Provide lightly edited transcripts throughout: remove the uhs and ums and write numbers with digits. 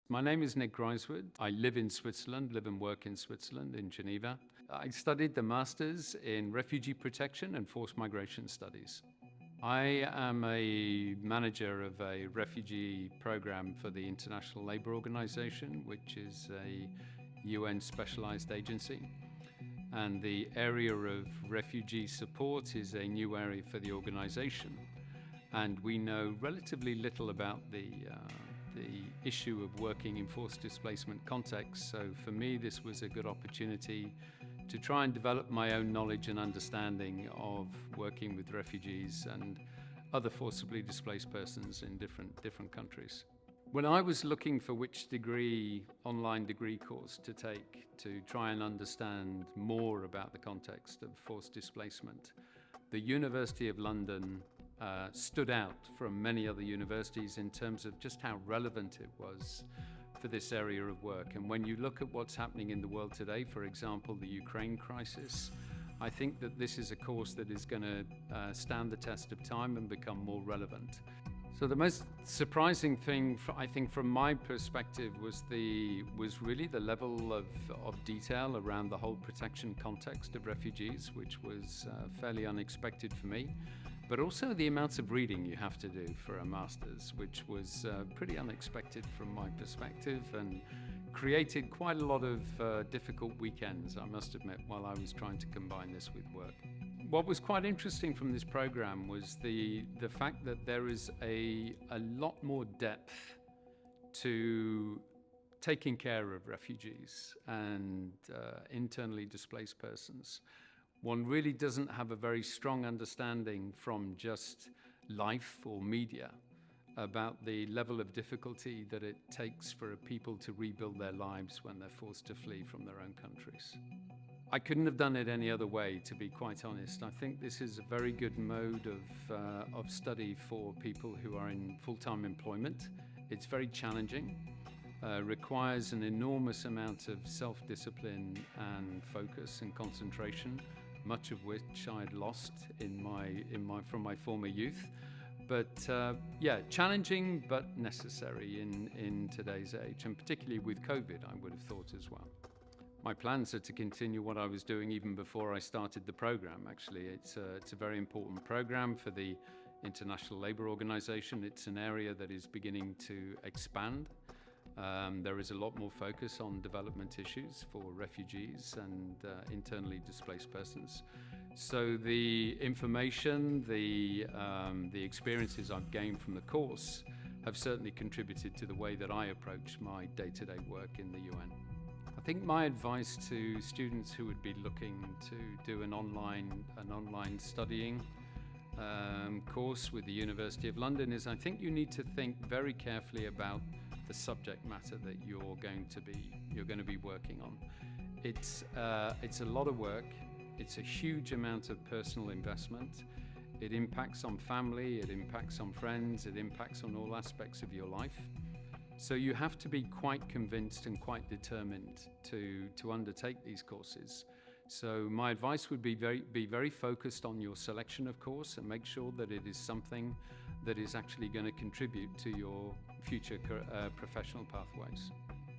My name is Nick Grieswood. I live in Switzerland, live and work in Switzerland, in Geneva. I studied the Masters in Refugee Protection and Forced Migration Studies. I am a manager of a refugee program for the International Labour Organization, which is a UN specialized agency. And the area of refugee support is a new area for the organization. And we know relatively little about the issue of working in forced displacement contexts. So for me, this was a good opportunity to try and develop my own knowledge and understanding of working with refugees and other forcibly displaced persons in different countries. When I was looking for which online degree course to take to try and understand more about the context of forced displacement, the University of London stood out from many other universities in terms of just how relevant it was for this area of work. And when you look at what's happening in the world today, for example, the Ukraine crisis, I think that this is a course that is going to stand the test of time and become more relevant. So the most surprising thing, I think, from my perspective was really the level of detail around the whole protection context of refugees, which was fairly unexpected for me, but also the amounts of reading you have to do for a master's, which was pretty unexpected from my perspective and created quite a lot of difficult weekends, I must admit, while I was trying to combine this with work. What was quite interesting from this program was the fact that there is a lot more depth to taking care of refugees and internally displaced persons. One really doesn't have a very strong understanding from just life or media about the level of difficulty that it takes for people to rebuild their lives when they're forced to flee from their own countries. I couldn't have done it any other way, to be quite honest. I think this is a very good mode of study for people who are in full-time employment. It's very challenging, requires an enormous amount of self-discipline and focus and concentration, much of which I'd lost from my former youth. But yeah, challenging but necessary in today's age, and particularly with COVID, I would have thought as well. My plans are to continue what I was doing even before I started the program. Actually, it's a very important program for the International Labour Organization. It's an area that is beginning to expand. There is a lot more focus on development issues for refugees and internally displaced persons. So the information, the experiences I've gained from the course have certainly contributed to the way that I approach my day-to-day work in the UN. I think my advice to students who would be looking to do an online studying course with the University of London is I think you need to think very carefully about the subject matter that you're going to be working on. It's a lot of work. It's a huge amount of personal investment. It impacts on family, it impacts on friends, it impacts on all aspects of your life. So you have to be quite convinced and quite determined to undertake these courses. So my advice would be very focused on your selection of course and make sure that it is something that is actually going to contribute to your future professional pathways.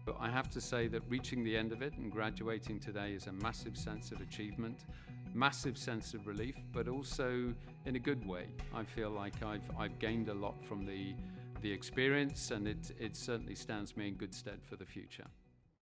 But I have to say that reaching the end of it and graduating today is a massive sense of achievement, massive sense of relief, but also in a good way. I feel like I've gained a lot from the experience, and it certainly stands me in good stead for the future.